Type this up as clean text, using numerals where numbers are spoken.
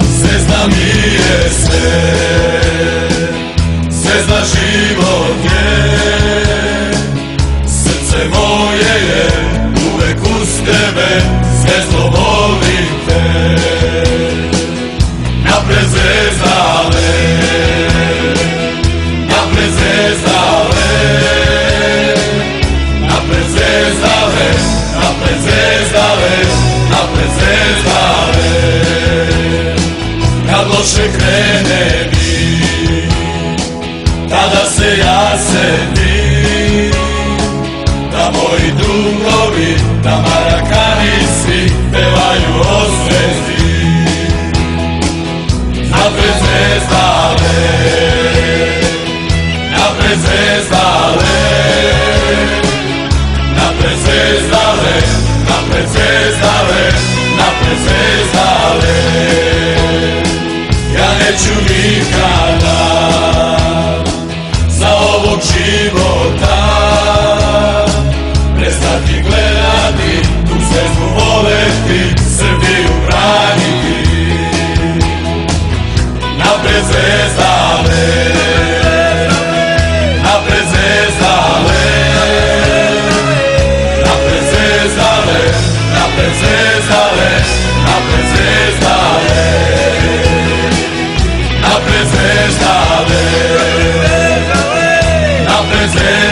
Zvezda mi je sve, zvezda život je, srce moje je uvek uz tebe, zvezdo volim te. Napred zvezdale, napred zvezdale, napred zvezdale, napred zvezdale, napred zvezdale. Kad loše krene mi, tada se ja sedim, da moji drugovi, da marakani svi pevaju o zvezdi. Napred zvezdale, napred zvezdale, napred zvezdale, napred zvezdale, napred zvezdale. Ja neću nikada za ovog života prestati gledati, tu zvezdu voleti, Srbiju braniti. Napred zvezdale, napred zvezdale, napred zvezdale, napred zvezdale, napred zvezdale, napred zvezdale, napred zvezdale.